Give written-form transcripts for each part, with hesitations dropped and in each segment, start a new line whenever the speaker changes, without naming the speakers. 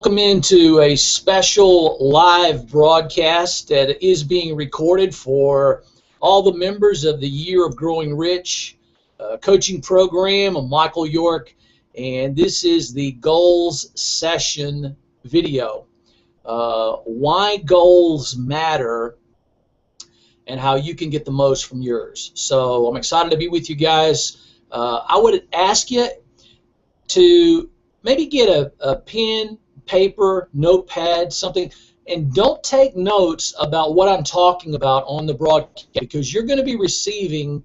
Welcome into a special live broadcast that is being recorded for all the members of the Year of Growing Rich coaching program. I'm Michael York, and this is the goals session video. Why goals matter and how you can get the most from yours. So I'm excited to be with you guys. I would ask you to maybe get a pen, paper, notepad, something, and don't take notes about what I'm talking about on the broadcast, because you're going to be receiving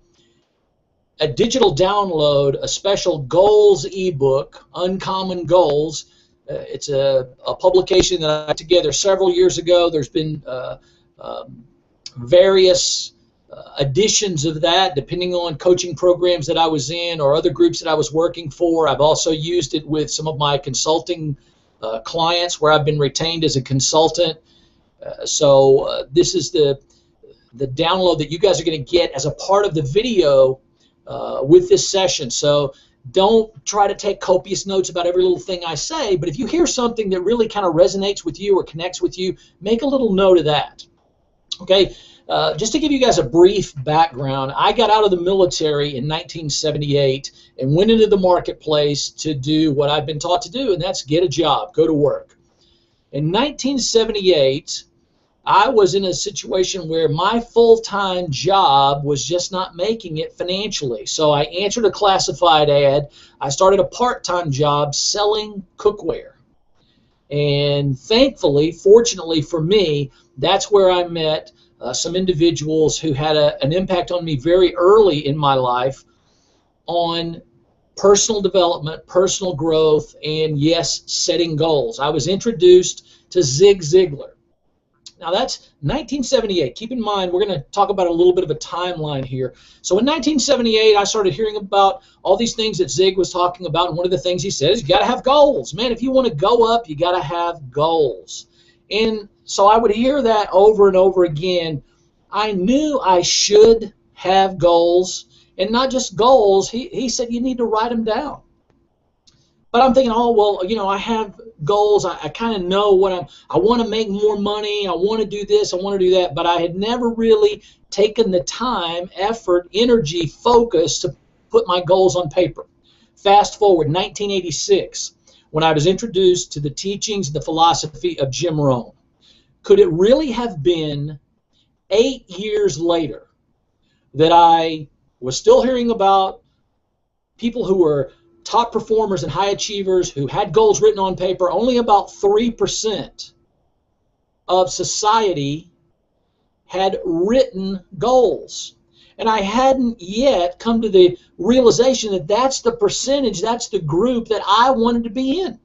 a digital download, a special goals ebook, Uncommon Goals. It's a publication that I put together several years ago. There's been various editions of that depending on coaching programs that I was in or other groups that I was working for. I've also used it with some of my consulting clients where I've been retained as a consultant. So this is the download that you guys are going to get as a part of the video with this session. So don't try to take copious notes about every little thing I say, but if you hear something that really kind of resonates with you or connects with you, make a little note of that. Okay, just to give you guys a brief background, I got out of the military in 1978 and went into the marketplace to do what I've been taught to do, and that's get a job, go to work. In 1978, I was in a situation where my full-time job was just not making it financially. So I answered a classified ad. I started a part-time job selling cookware. And thankfully, fortunately for me, that's where I met some individuals who had an impact on me very early in my life on personal development, personal growth, and yes, setting goals. I was introduced to Zig Ziglar. Now that's 1978. Keep in mind, we're going to talk about a little bit of a timeline here. So in 1978, I started hearing about all these things that Zig was talking about, and one of the things he said is you got to have goals. Man, if you want to go up, you got to have goals. And so I would hear that over and over again. I knew I should have goals, and not just goals. He said you need to write them down. But I'm thinking, oh, well, you know, I have goals. I kind of know what I want to make more money. I want to do this. I want to do that. But I had never really taken the time, effort, energy, focus to put my goals on paper. Fast forward, 1986, when I was introduced to the teachings and the philosophy of Jim Rohn. Could it really have been 8 years later that I was still hearing about people who were top performers and high achievers who had goals written on paper? Only about 3% of society had written goals. And I hadn't yet come to the realization that that's the percentage, that's the group that I wanted to be in.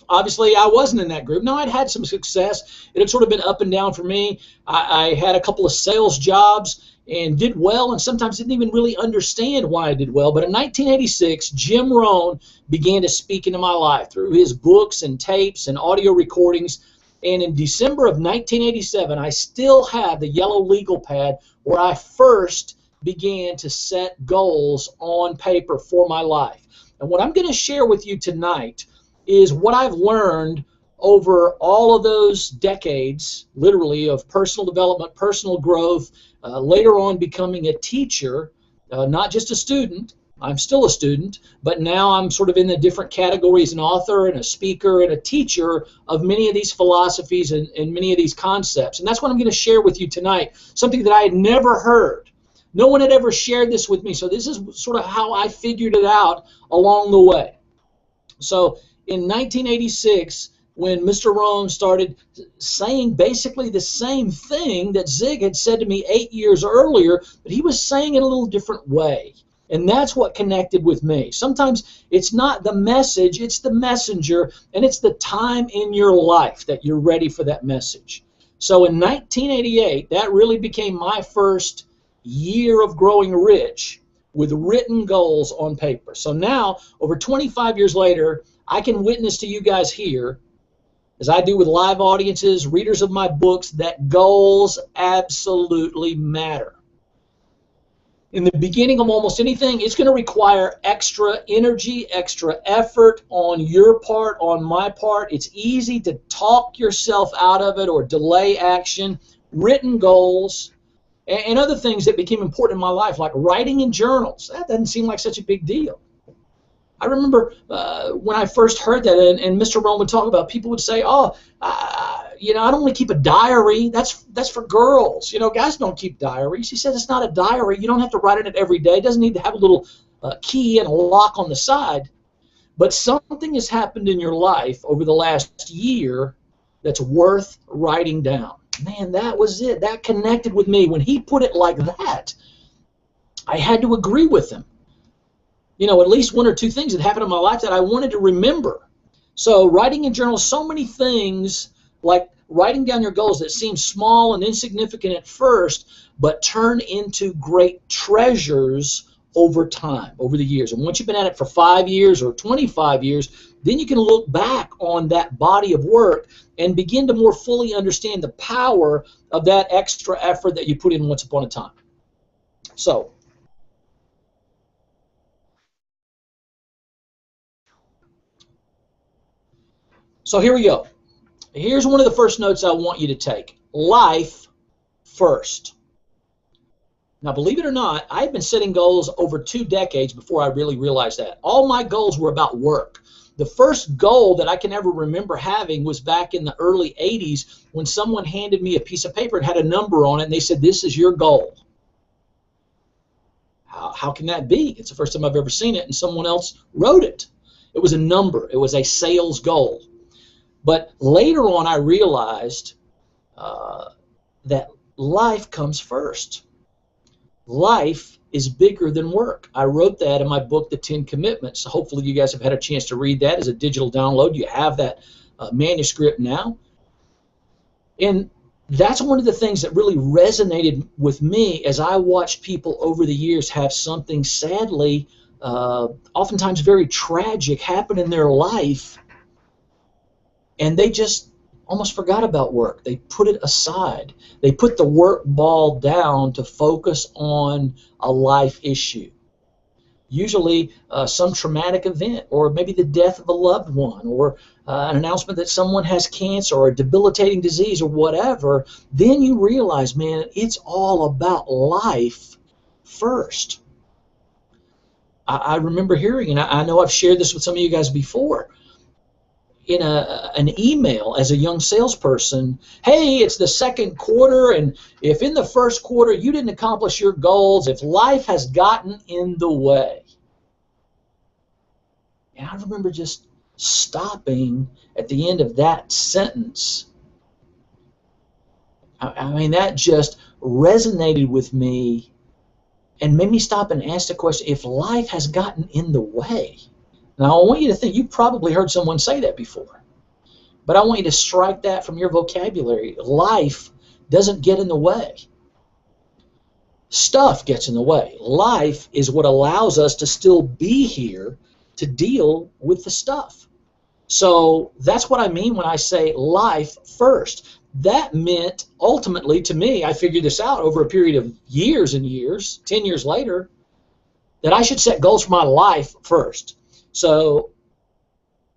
Obviously, I wasn't in that group. Now, I'd had some success. It had sort of been up and down for me. I had a couple of sales jobs and did well, and sometimes didn't even really understand why I did well. But in 1986, Jim Rohn began to speak into my life through his books and tapes and audio recordings. And in December of 1987, I still have the yellow legal pad where I first began to set goals on paper for my life. And what I'm going to share with you tonight is what I've learned over all of those decades, literally, of personal development, personal growth, later on becoming a teacher, not just a student. I'm still a student, but now I'm sort of in the different categories, an author and a speaker and a teacher of many of these philosophies and many of these concepts. And that's what I'm going to share with you tonight, something that I had never heard. No one had ever shared this with me, so this is sort of how I figured it out along the way. So in 1986, when Mr. Rohn started saying basically the same thing that Zig had said to me 8 years earlier, but he was saying it a little different way. And that's what connected with me. Sometimes it's not the message, it's the messenger, and it's the time in your life that you're ready for that message. So in 1988, that really became my first year of growing rich with written goals on paper. So now, over 25 years later, I can witness to you guys here, as I do with live audiences, readers of my books, that goals absolutely matter. In the beginning of almost anything, it's going to require extra energy, extra effort on your part, on my part. It's easy to talk yourself out of it or delay action. Written goals and other things that became important in my life, like writing in journals. That doesn't seem like such a big deal. I remember when I first heard that, and Mr. Rome would talk about, people would say, oh, you know, I don't want to keep a diary. That's for girls. You know, guys don't keep diaries. He said it's not a diary. You don't have to write in it every day. It doesn't need to have a little key and a lock on the side. But something has happened in your life over the last year that's worth writing down. Man, that was it. That connected with me. When he put it like that, I had to agree with him. You know, at least one or two things that happened in my life that I wanted to remember. So writing in journals, so many things, like writing down your goals that seem small and insignificant at first, but turn into great treasures over time, over the years. And once you've been at it for 5 years or 25 years, then you can look back on that body of work and begin to more fully understand the power of that extra effort that you put in once upon a time. So here we go. Here's one of the first notes I want you to take. Life first. Now, believe it or not, I've been setting goals over 2 decades before I really realized that. All my goals were about work. The first goal that I can ever remember having was back in the early 80s when someone handed me a piece of paper and had a number on it, and they said, this is your goal. How can that be? It's the first time I've ever seen it, and someone else wrote it. It was a number. It was a sales goal. But later on, I realized that life comes first. Life is bigger than work. I wrote that in my book, The 10 Commitments. Hopefully you guys have had a chance to read that as a digital download. You have that manuscript now. And that's one of the things that really resonated with me as I watched people over the years have something sadly, oftentimes very tragic, happen in their life, and they just almost forgot about work. They put it aside. They put the work ball down to focus on a life issue. Usually some traumatic event, or maybe the death of a loved one, or an announcement that someone has cancer or a debilitating disease or whatever. Then you realize, man, it's all about life first. I remember hearing, and I know I've shared this with some of you guys before, in an email as a young salesperson, hey, it's the second quarter, and if in the first quarter you didn't accomplish your goals, if life has gotten in the way. And I remember just stopping at the end of that sentence. I mean, that just resonated with me and made me stop and ask the question, if life has gotten in the way. Now, I want you to think, you probably heard someone say that before, but I want you to strike that from your vocabulary. Life doesn't get in the way. Stuff gets in the way. Life is what allows us to still be here to deal with the stuff. So that's what I mean when I say life first. That meant, ultimately, to me, I figured this out over a period of years and years, 10 years later, that I should set goals for my life first. So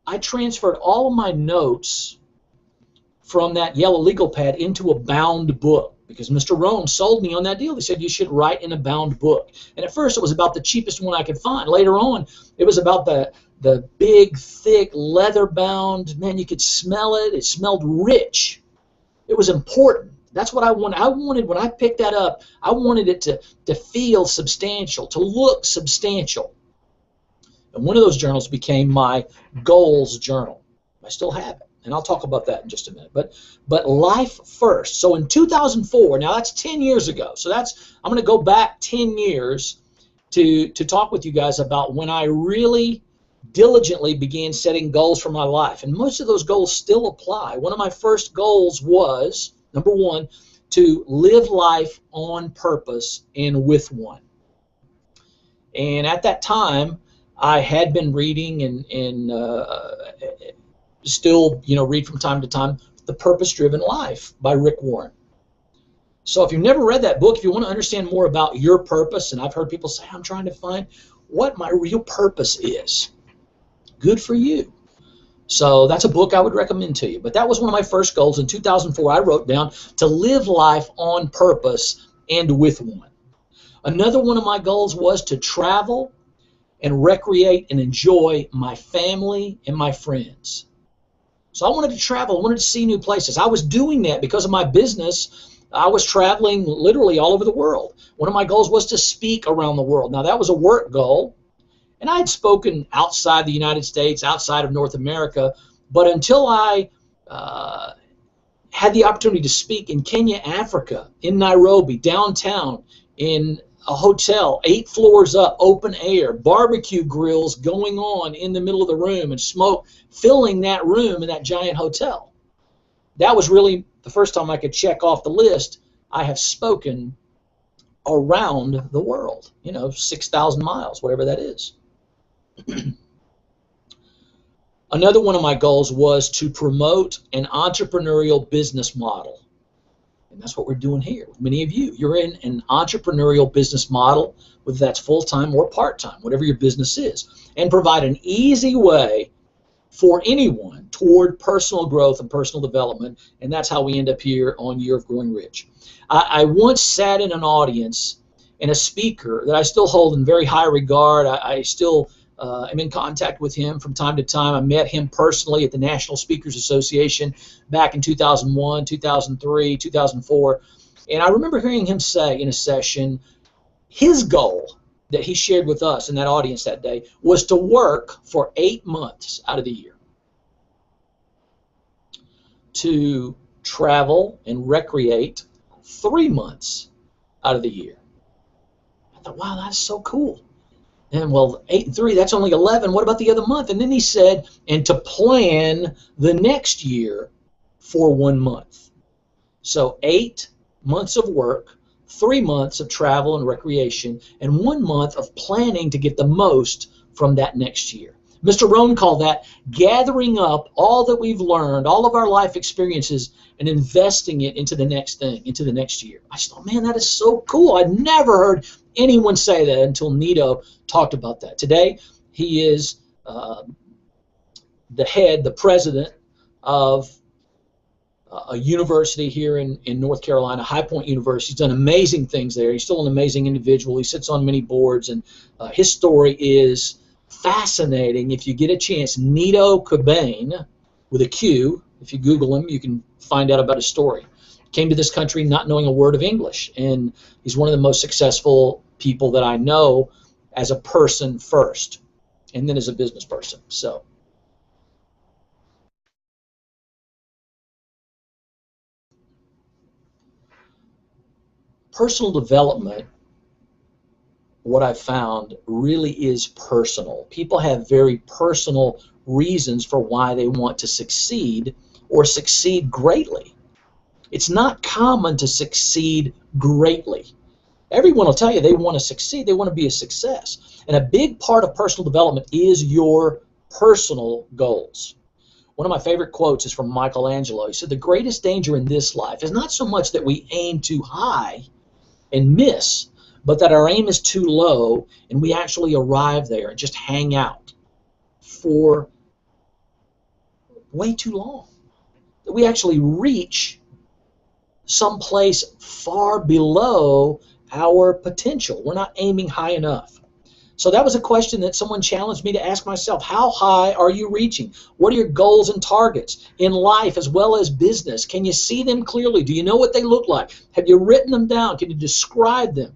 I transferred all of my notes from that yellow legal pad into a bound book because Mr. Rome sold me on that deal. He said you should write in a bound book. And at first it was about the cheapest one I could find. Later on it was about the big, thick, leather-bound. Man, you could smell it. It smelled rich. It was important. That's what I wanted. I wanted, when I picked that up, I wanted it to feel substantial, to look substantial. And one of those journals became my goals journal. I still have it, and I'll talk about that in just a minute. But life first. So in 2004, now that's 10 years ago. So I'm going to go back 10 years to talk with you guys about when I really diligently began setting goals for my life. And most of those goals still apply. One of my first goals was, number one, to live life on purpose and with one. And at that time, I had been reading and still, read from time to time, The Purpose-Driven Life by Rick Warren. So if you've never read that book, if you want to understand more about your purpose, and I've heard people say, I'm trying to find what my real purpose is, good for you. So that's a book I would recommend to you. But that was one of my first goals. In 2004, I wrote down to live life on purpose and with one. Another one of my goals was to travel and recreate and enjoy my family and my friends. So I wanted to travel. I wanted to see new places. I was doing that because of my business. I was traveling literally all over the world. One of my goals was to speak around the world. Now, that was a work goal, and I had spoken outside the United States, outside of North America, but until I had the opportunity to speak in Kenya, Africa, in Nairobi, downtown, in a hotel, 8 floors up, open air, barbecue grills going on in the middle of the room, and smoke filling that room in that giant hotel. That was really the first time I could check off the list. I have spoken around the world, 6,000 miles, whatever that is. Another one of my goals was to promote an entrepreneurial business model. And that's what we're doing here with many of you. You're in an entrepreneurial business model, whether that's full-time or part-time, whatever your business is, and provide an easy way for anyone toward personal growth and personal development. And that's how we end up here on Year of Growing Rich. I once sat in an audience, and a speaker that I still hold in very high regard. I still am in contact with him from time to time. I met him personally at the National Speakers Association back in 2001, 2003, 2004. And I remember hearing him say in a session, his goal that he shared with us in that audience that day was to work for 8 months out of the year, to travel and recreate 3 months out of the year. I thought, wow, that's so cool. And well, 8 and 3, that's only 11. What about the other month? And then he said, and to plan the next year for 1 month. So 8 months of work, 3 months of travel and recreation, and 1 month of planning to get the most from that next year. Mr. Rohn called that gathering up all that we've learned, all of our life experiences, and investing it into the next thing, into the next year. I just thought, man, that is so cool. I'd never heard anyone say that until Nito talked about that. Today, he is the president of a university here in North Carolina, High Point University. He's done amazing things there. He's still an amazing individual. He sits on many boards, and his story is fascinating. If you get a chance, Nito Cobain, with a Q, if you Google him, you can find out about his story. Came to this country not knowing a word of English, and he's one of the most successful people that I know as a person first, and then as a business person. So personal development, what I've found, really is personal. People have very personal reasons for why they want to succeed or succeed greatly. It's not common to succeed greatly. Everyone will tell you they want to succeed. They want to be a success. And a big part of personal development is your personal goals. One of my favorite quotes is from Michelangelo. He said, the greatest danger in this life is not so much that we aim too high and miss, but that our aim is too low and we actually arrive there and just hang out for way too long. That we actually reach someplace far below our potential. We're not aiming high enough. So that was a question that someone challenged me to ask myself. How high are you reaching? What are your goals and targets in life as well as business? Can you see them clearly? Do you know what they look like? Have you written them down? Can you describe them?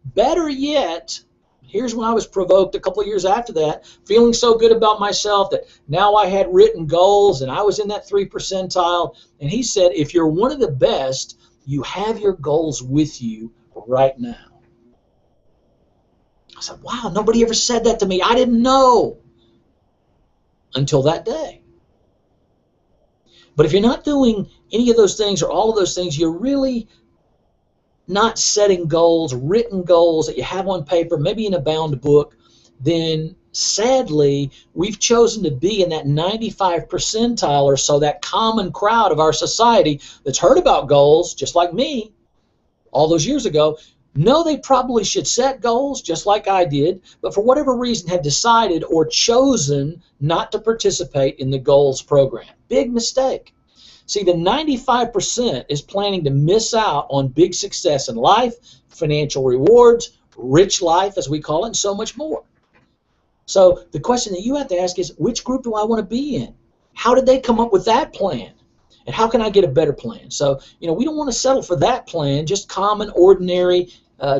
Better yet, here's when I was provoked a couple of years after that, feeling so good about myself that now I had written goals and I was in that 3 percentile. And he said, if you're one of the best, you have your goals with you right now. I said, wow, nobody ever said that to me. I didn't know until that day. But if you're not doing any of those things or all of those things, you're really not setting goals, written goals that you have on paper, maybe in a bound book, then sadly, we've chosen to be in that 95 percentile or so, that common crowd of our society that's heard about goals, just like me, all those years ago know they probably should set goals just like I did, but for whatever reason have decided or chosen not to participate in the goals program. Big mistake. See, the 95% is planning to miss out on big success in life, financial rewards, rich life, as we call it, and so much more. So the question that you have to ask is, which group do I want to be in? How did they come up with that plan? And how can I get a better plan? So, we don't want to settle for that plan, just common, ordinary,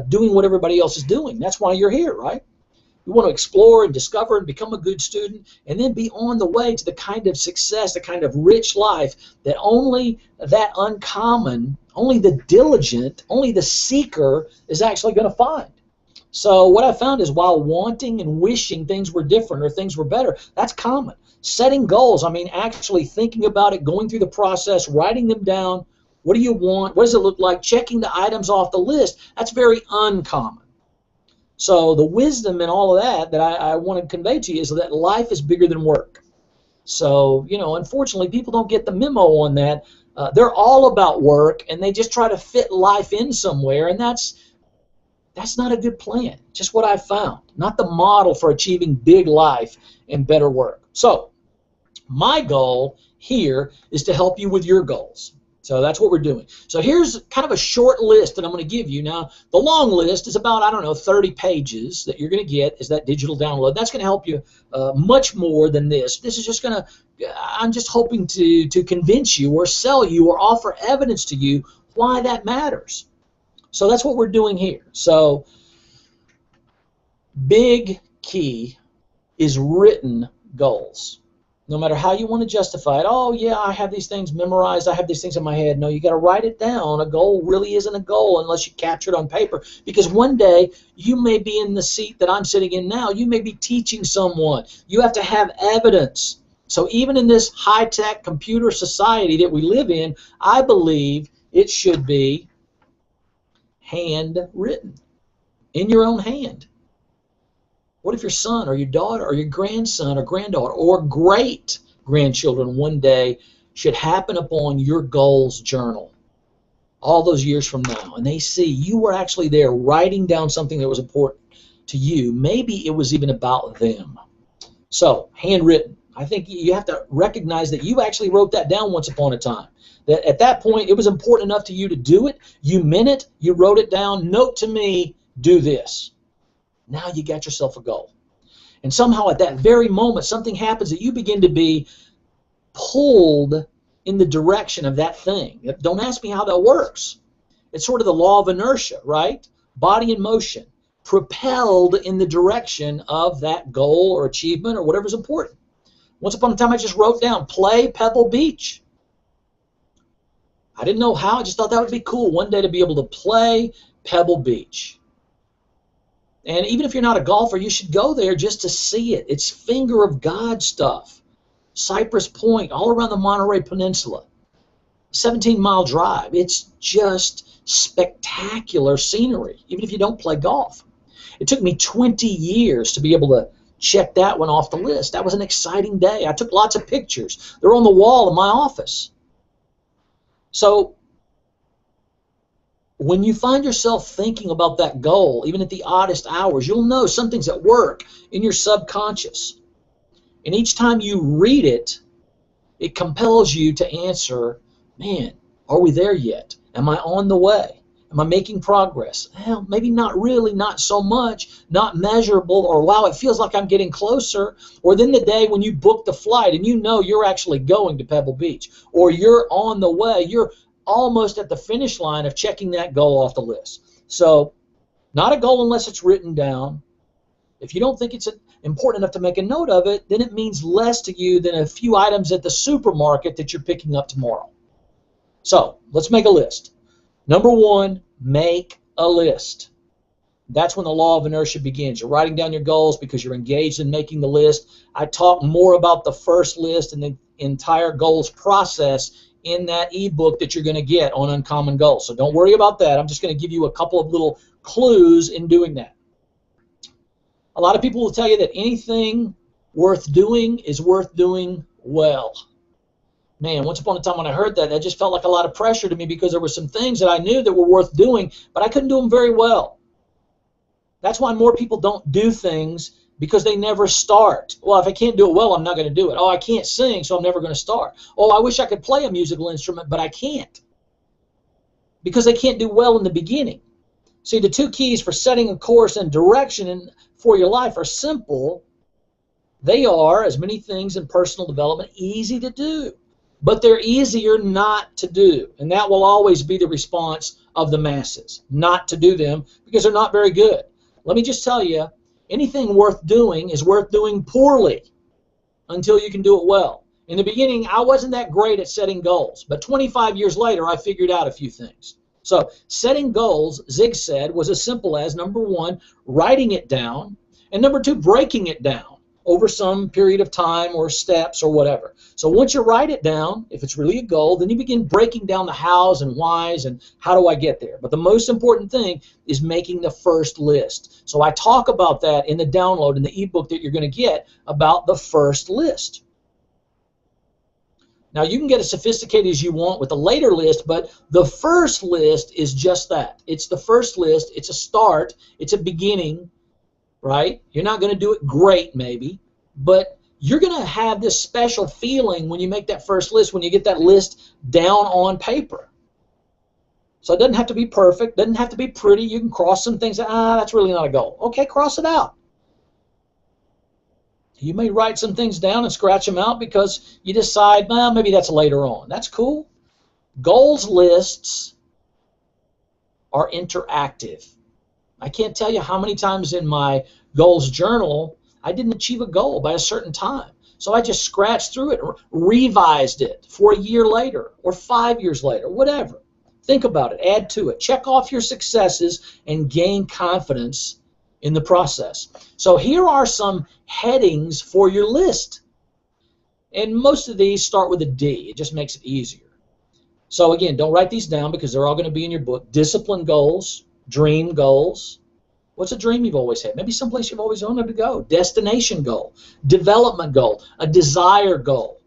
doing what everybody else is doing. That's why you're here, right? You want to explore and discover and become a good student and then be on the way to the kind of success, the kind of rich life that only that uncommon, only the diligent, only the seeker is actually going to find. So what I found is while wanting and wishing things were different or things were better, that's common. Setting goals, actually thinking about it, going through the process, writing them down. What do you want? What does it look like? Checking the items off the list. That's very uncommon. So the wisdom in all of that I want to convey to you is that life is bigger than work. So, unfortunately, people don't get the memo on that. They're all about work, and they just try to fit life in somewhere, and that's not a good plan. Just what I've found. Not the model for achieving big life and better work. So my goal here is to help you with your goals. So that's what we're doing. So here's kind of a short list that I'm going to give you. Now, the long list is about, 30 pages that you're going to get is that digital download. That's going to help you much more than this. This is just going to, I'm just hoping to convince you or sell you or offer evidence to you why that matters. So that's what we're doing here. So big key is written goals. No matter how you want to justify it, oh yeah, I have these things memorized, I have these things in my head. No, you got to write it down. A goal really isn't a goal unless you capture it on paper, because one day you may be in the seat that I'm sitting in now. You may be teaching someone. You have to have evidence. So even in this high-tech computer society that we live in, I believe it should be handwritten, in your own hand. What if your son or your daughter or your grandson or granddaughter or great-grandchildren one day should happen upon your goals journal all those years from now, and they see you were actually there writing down something that was important to you? Maybe it was even about them. So, handwritten. I think you have to recognize that you actually wrote that down once upon a time. That at that point, it was important enough to you to do it. You meant it. You wrote it down. Note to me, do this. Now you got yourself a goal. And somehow at that very moment, something happens that you begin to be pulled in the direction of that thing. Don't ask me how that works. It's sort of the law of inertia, right? Body in motion, propelled in the direction of that goal or achievement or whatever's important. Once upon a time, I just wrote down, play Pebble Beach. I didn't know how. I just thought that would be cool one day to be able to play Pebble Beach. And even if you're not a golfer, you should go there just to see it. It's finger of God stuff. Cypress Point, all around the Monterey Peninsula. 17-mile drive. It's just spectacular scenery, even if you don't play golf. It took me 20 years to be able to check that one off the list. That was an exciting day. I took lots of pictures. They're on the wall in my office. So when you find yourself thinking about that goal, even at the oddest hours, you'll know something's at work in your subconscious. And each time you read it, it compels you to answer, man, are we there yet? Am I on the way? Am I making progress? Well, maybe not really, not so much, not measurable, or wow, it feels like I'm getting closer. Or then the day when you book the flight and you know you're actually going to Pebble Beach, or you're on the way, you're almost at the finish line of checking that goal off the list. So, not a goal unless it's written down. If you don't think it's important enough to make a note of it, then it means less to you than a few items at the supermarket that you're picking up tomorrow. So, let's make a list. Number one, make a list. That's when the law of inertia begins. You're writing down your goals because you're engaged in making the list. I talk more about the first list and the entire goals process in that ebook that you're going to get on Uncommon Goals. So don't worry about that. I'm just going to give you a couple of little clues in doing that. A lot of people will tell you that anything worth doing is worth doing well. man, once upon a time when I heard that, that just felt like a lot of pressure to me because there were some things that I knew that were worth doing, but I couldn't do them very well. That's why more people don't do things, because they never start. Well, if I can't do it well, I'm not going to do it. Oh, I can't sing, so I'm never going to start. Oh, I wish I could play a musical instrument, but I can't, because they can't do well in the beginning. See, the two keys for setting a course and direction for your life are simple. They are, as many things in personal development, easy to do, but they're easier not to do. And that will always be the response of the masses, not to do them, because they're not very good. Let me just tell you, anything worth doing is worth doing poorly until you can do it well. In the beginning, I wasn't that great at setting goals, but 25 years later, I figured out a few things. So setting goals, Zig said, was as simple as, number one, writing it down, and number two, breaking it down over some period of time or steps or whatever. So once you write it down, if it's really a goal, then you begin breaking down the hows and whys and how do I get there. But the most important thing is making the first list. So I talk about that in the download, in the ebook that you're going to get, about the first list. Now, you can get as sophisticated as you want with the later list, but the first list is just that. It's the first list. It's a start. It's a beginning, right? You're not going to do it great, maybe, but you're going to have this special feeling when you make that first list, when you get that list down on paper. So it doesn't have to be perfect. Doesn't have to be pretty. You can cross some things. That's really not a goal. Okay, cross it out. You may write some things down and scratch them out because you decide, well, maybe that's later on. That's cool. Goals lists are interactive. I can't tell you how many times in my goals journal I didn't achieve a goal by a certain time. So I just scratched through it, revised it for a year later or 5 years later, whatever. Think about it. Add to it. Check off your successes and gain confidence in the process. So here are some headings for your list. And most of these start with a D. It just makes it easier. So again, don't write these down because they're all going to be in your book. Discipline goals, dream goals. What's a dream you've always had? Maybe someplace you've always wanted to go. Destination goal, development goal, a desire goal,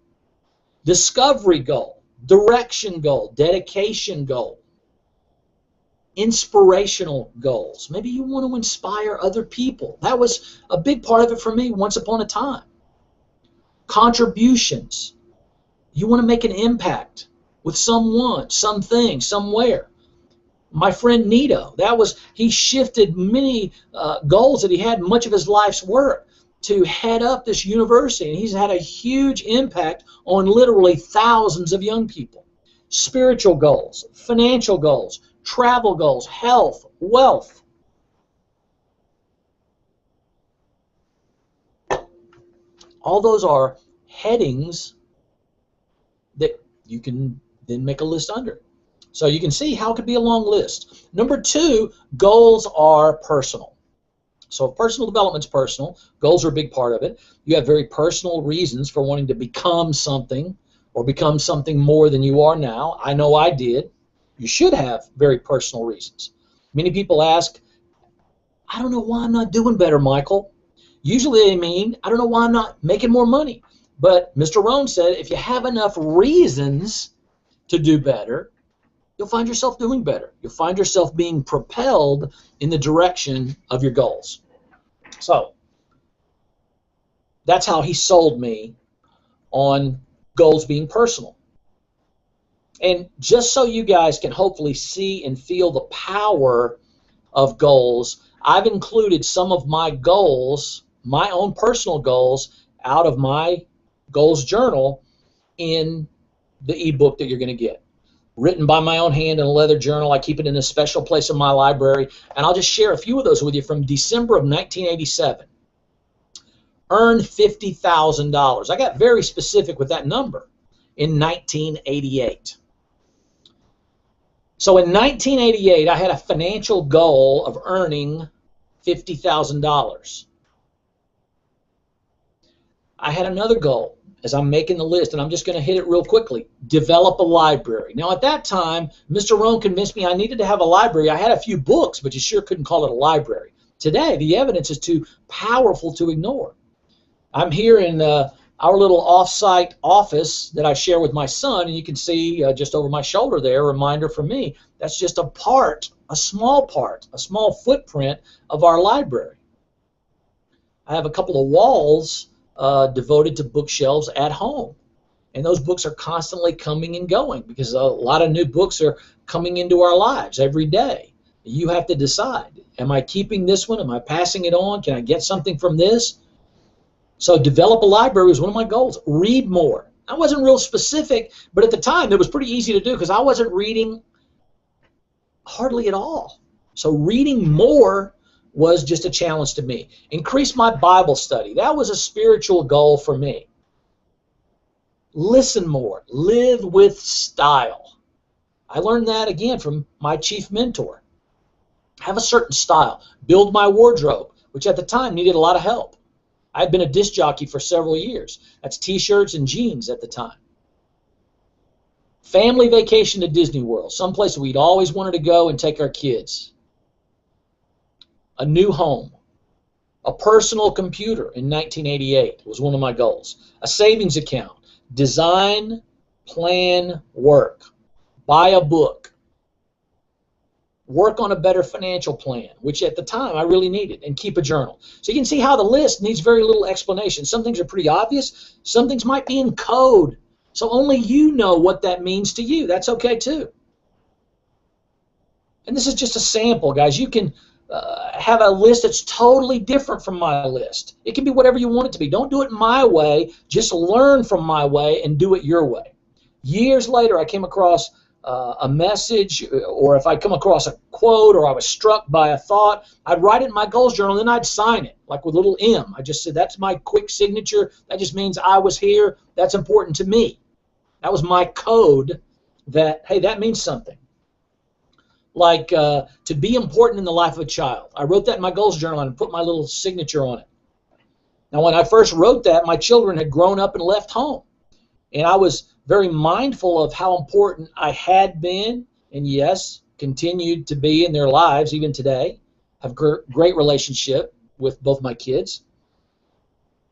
discovery goal, direction goal, dedication goal, inspirational goals. Maybe you want to inspire other people. That was a big part of it for me once upon a time. Contributions. You want to make an impact with someone, something, somewhere. My friend Nito, he shifted many goals that he had, much of his life's work, to head up this university, and he's had a huge impact on literally thousands of young people. Spiritual goals, financial goals, travel goals, health, wealth. All those are headings that you can then make a list under. So you can see how it could be a long list. Number two, goals are personal. So if personal development's personal, goals are a big part of it. You have very personal reasons for wanting to become something or become something more than you are now. I know I did. You should have very personal reasons. Many people ask, I don't know why I'm not doing better, Michael. Usually they mean, I don't know why I'm not making more money. But Mr. Rohn said, if you have enough reasons to do better, you'll find yourself doing better. You'll find yourself being propelled in the direction of your goals. So that's how he sold me on goals being personal. And just so you guys can hopefully see and feel the power of goals, I've included some of my goals, my own personal goals, out of my goals journal in the ebook that you're going to get. Written by my own hand in a leather journal. I keep it in a special place in my library. And I'll just share a few of those with you from December of 1987. Earn $50,000. I got very specific with that number in 1988. So in 1988, I had a financial goal of earning $50,000. I had another goal as I'm making the list, and I'm just going to hit it real quickly. Develop a library. Now, at that time, Mr. Rohn convinced me I needed to have a library. I had a few books, but you sure couldn't call it a library. Today, the evidence is too powerful to ignore. I'm here in our little off-site office that I share with my son, and you can see just over my shoulder there, a reminder for me, that's just a small part, a small footprint of our library. I have a couple of walls devoted to bookshelves at home, and those books are constantly coming and going because a lot of new books are coming into our lives every day. You have to decide, am I keeping this one? Am I passing it on? Can I get something from this? So develop a library was one of my goals. Read more. I wasn't real specific, but at the time it was pretty easy to do because I wasn't reading hardly at all. So reading more was just a challenge to me. Increase my Bible study. That was a spiritual goal for me. Listen more. Live with style. I learned that again from my chief mentor. Have a certain style. Build my wardrobe, which at the time needed a lot of help. I had been a disc jockey for several years. That's t-shirts and jeans at the time. Family vacation to Disney World, someplace we'd always wanted to go and take our kids. A new home. A personal computer in 1988 was one of my goals. A savings account. Design, plan, work. Buy a book. Work on a better financial plan, which at the time I really needed, and keep a journal. So you can see how the list needs very little explanation. Some things are pretty obvious. Some things might be in code. So only you know what that means to you. That's okay too. And this is just a sample, guys. You can have a list that's totally different from my list. It can be whatever you want it to be. Don't do it my way. Just learn from my way and do it your way. Years later, I came across a message, or if I come across a quote or I was struck by a thought, I'd write it in my goals journal and then I'd sign it, like with a little M. I just said, that's my quick signature. That just means I was here. That's important to me. That was my code that, hey, that means something. Like to be important in the life of a child. I wrote that in my goals journal and put my little signature on it. Now, when I first wrote that, my children had grown up and left home. And I was very mindful of how important I had been, and yes, continued to be in their lives even today. Have great relationship with both my kids.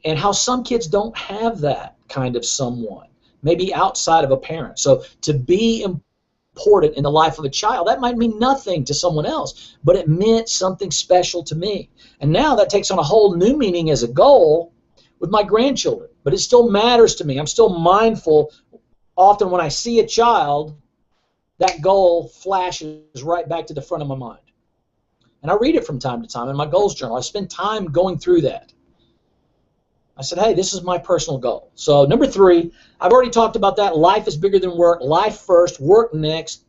And how some kids don't have that kind of someone, maybe outside of a parent. So to be important in the life of a child, that might mean nothing to someone else, but it meant something special to me. And now that takes on a whole new meaning as a goal with my grandchildren, but it still matters to me. I'm still mindful. Often when I see a child, that goal flashes right back to the front of my mind. And I read it from time to time in my goals journal. I spend time going through that. I said, hey, this is my personal goal. So number 3, I've already talked about that. Life is bigger than work. Life first, work next.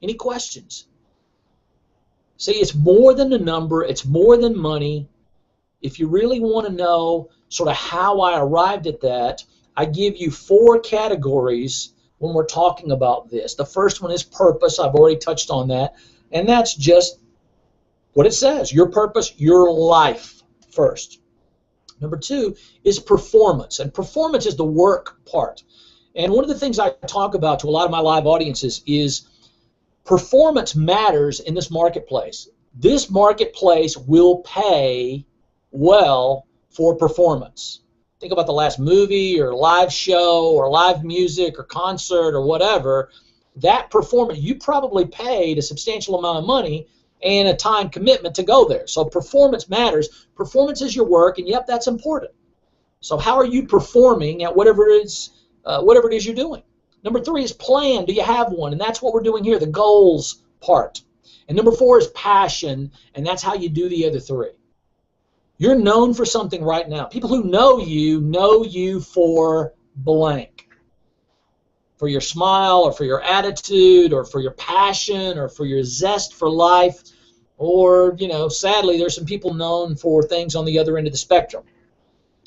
Any questions? See, it's more than a number. It's more than money. If you really want to know sort of how I arrived at that, I give you 4 categories when we're talking about this. The first one is purpose. I've already touched on that. And that's just what it says. Your purpose, your life first. Number 2 is performance. And performance is the work part. And one of the things I talk about to a lot of my live audiences is performance matters in this marketplace. This marketplace will pay well for performance. Think about the last movie or live show or live music or concert or whatever. That performance, you probably paid a substantial amount of money and a time commitment to go there. So performance matters. Performance is your work, and yep, that's important. So how are you performing at whatever it is you're doing? Number 3 is plan. Do you have one? And that's what we're doing here, the goals part. And number 4 is passion, and that's how you do the other 3. You're known for something right now. People who know you for blank. For your smile, or for your attitude, or for your passion, or for your zest for life. Or, sadly, there's some people known for things on the other end of the spectrum.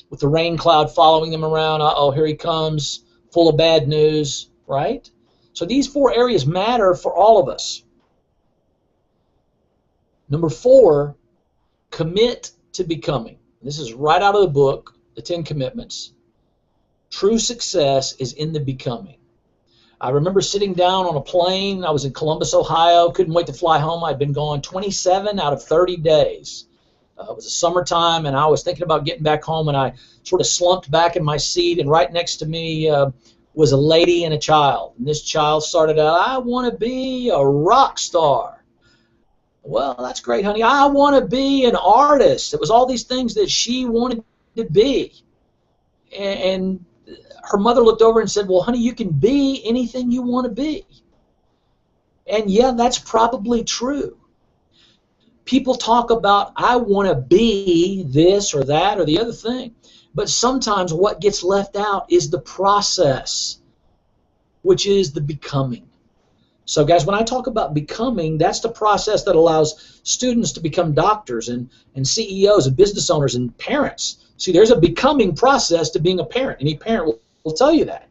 With the rain cloud following them around, uh-oh, here he comes, full of bad news, right? So these 4 areas matter for all of us. Number 4, commit to becoming. This is right out of the book, The 10 Commitments. True success is in the becoming. I remember sitting down on a plane. I was in Columbus, Ohio. Couldn't wait to fly home. I'd been gone 27 out of 30 days. It was a summertime, and I was thinking about getting back home, and I sort of slumped back in my seat, and right next to me was a lady and a child. And this child started out, "I want to be a rock star." Well, that's great, honey. "I want to be an artist." It was all these things that she wanted to be. And her mother looked over and said, "Well, honey, you can be anything you want to be." And yeah, that's probably true. People talk about, "I want to be this or that or the other thing." But sometimes what gets left out is the process, which is the becoming. So guys, when I talk about becoming, that's the process that allows students to become doctors and CEOs and business owners and parents. See, there's a becoming process to being a parent. Any parent will tell you that.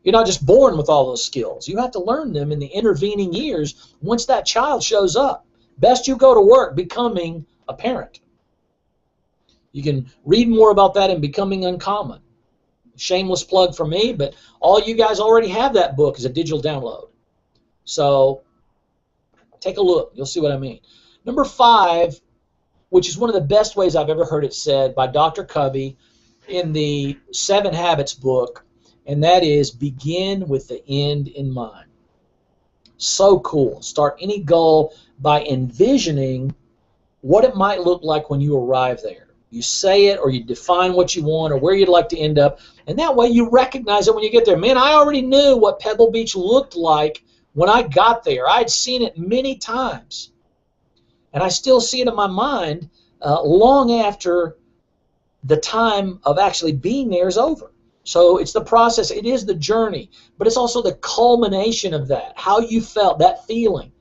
You're not just born with all those skills. You have to learn them in the intervening years once that child shows up. Best you go to work becoming a parent. You can read more about that in Becoming Uncommon. Shameless plug for me, but all you guys already have that book as a digital download. So take a look. You'll see what I mean. Number 5, which is one of the best ways I've ever heard it said by Dr. Covey in the 7 Habits book, and that is begin with the end in mind. So cool. Start any goal by envisioning what it might look like when you arrive there. You say it or you define what you want or where you'd like to end up, and that way you recognize it when you get there. Man, I already knew what Pebble Beach looked like when I got there. I'd seen it many times, and I still see it in my mind long after the time of actually being there is over. So it's the process, it is the journey, but it's also the culmination of that, how you felt, that feeling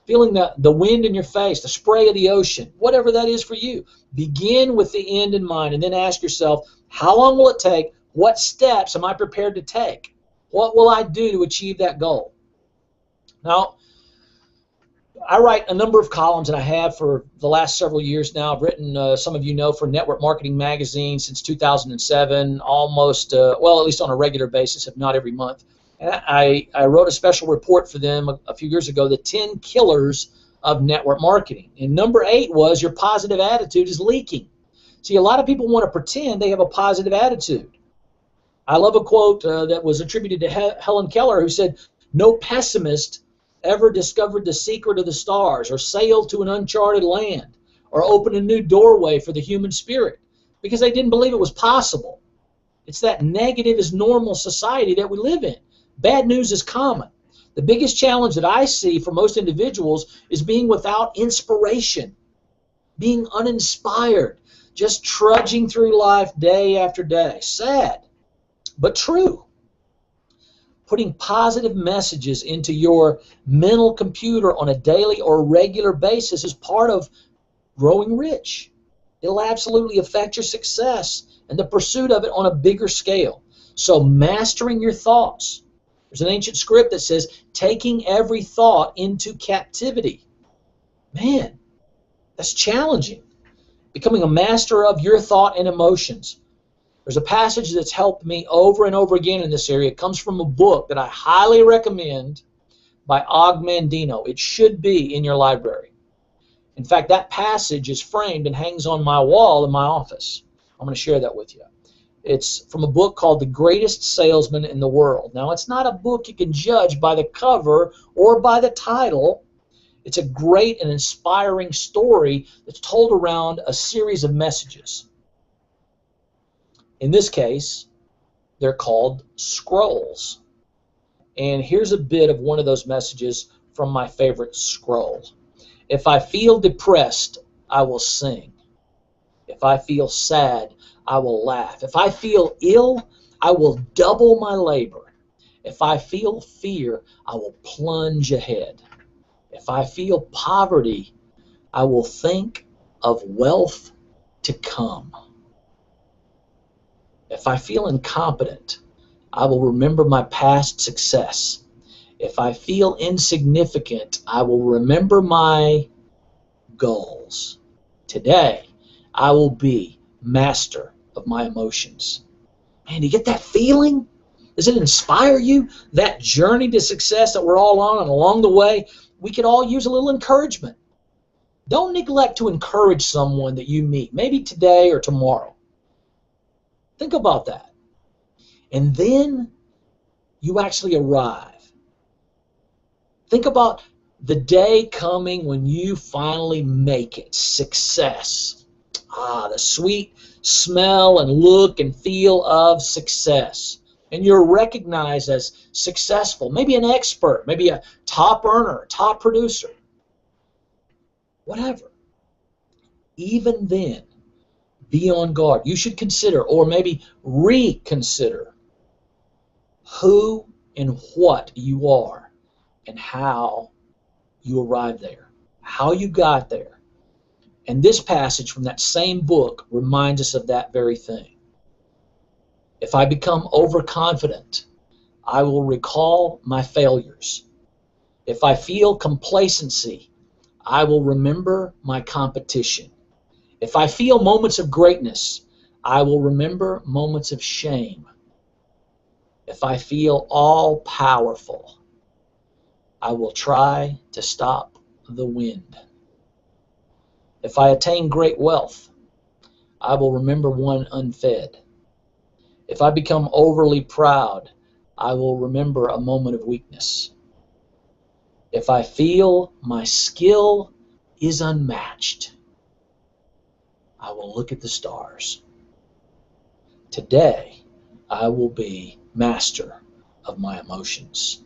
the wind in your face, the spray of the ocean, whatever that is for you. Begin with the end in mind, and then ask yourself, how long will it take? What steps am I prepared to take? What will I do to achieve that goal? Now, I write a number of columns, and I have for the last several years now. I've written, some of you know, for Network Marketing Magazine since 2007, almost, well, at least on a regular basis, if not every month. And I wrote a special report for them a few years ago, the 10 killers of network marketing. And number 8 was your positive attitude is leaking. See, a lot of people want to pretend they have a positive attitude. I love a quote that was attributed to Helen Keller, who said, "No pessimist ever discovered the secret of the stars or sailed to an uncharted land or opened a new doorway for the human spirit because they didn't believe it was possible." It's that negative is normal society that we live in. Bad news is common. The biggest challenge that I see for most individuals is being without inspiration, being uninspired, just trudging through life day after day. Sad, but true. Putting positive messages into your mental computer on a daily or regular basis is part of growing rich. It'll absolutely affect your success and the pursuit of it on a bigger scale. So mastering your thoughts. There's an ancient script that says, taking every thought into captivity. Man, that's challenging. Becoming a master of your thought and emotions. There's a passage that's helped me over and over again in this area. It comes from a book that I highly recommend by Og Mandino. It should be in your library. In fact, that passage is framed and hangs on my wall in my office. I'm going to share that with you. It's from a book called The Greatest Salesman in the World. Now, it's not a book you can judge by the cover or by the title. It's a great and inspiring story that's told around a series of messages. In this case, they're called scrolls. And here's a bit of one of those messages from my favorite scroll. If I feel depressed, I will sing. If I feel sad, I will laugh. If I feel ill, I will double my labor. If I feel fear, I will plunge ahead. If I feel poverty, I will think of wealth to come. If I feel incompetent, I will remember my past success. If I feel insignificant, I will remember my goals. Today, I will be master of my emotions. Man, do you get that feeling? Does it inspire you? That journey to success that we're all on, and along the way, we could all use a little encouragement. Don't neglect to encourage someone that you meet, maybe today or tomorrow. Think about that. And then you actually arrive. Think about the day coming when you finally make it. Success. The sweet smell and look and feel of success. And you're recognized as successful, maybe an expert, maybe a top earner, top producer, whatever. Even then, be on guard. You should consider, or maybe reconsider, who and what you are and how you arrived there, how you got there. And this passage from that same book reminds us of that very thing. If I become overconfident, I will recall my failures. If I feel complacency, I will remember my competition. If I feel moments of greatness, I will remember moments of shame. If I feel all-powerful, I will try to stop the wind. If I attain great wealth, I will remember one unfed. If I become overly proud, I will remember a moment of weakness. If I feel my skill is unmatched, I will look at the stars. Today, I will be master of my emotions.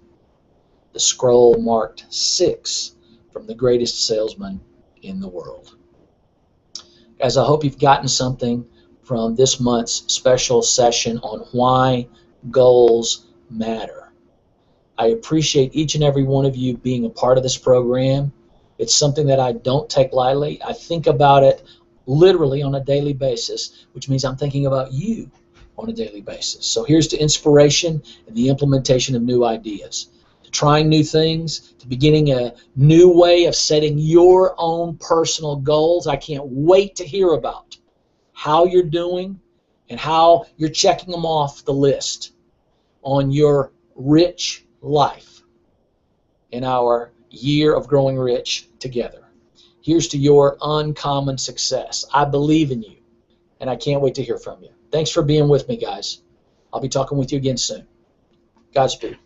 The scroll marked 6 from the greatest salesman in the world. Guys, I hope you've gotten something from this month's special session on why goals matter. I appreciate each and every one of you being a part of this program. It's something that I don't take lightly. I think about it literally on a daily basis, which means I'm thinking about you on a daily basis. So here's to inspiration and the implementation of new ideas, to trying new things, to beginning a new way of setting your own personal goals. I can't wait to hear about how you're doing and how you're checking them off the list on your rich life in our year of growing rich together. Here's to your uncommon success. I believe in you, and I can't wait to hear from you. Thanks for being with me, guys. I'll be talking with you again soon. Godspeed.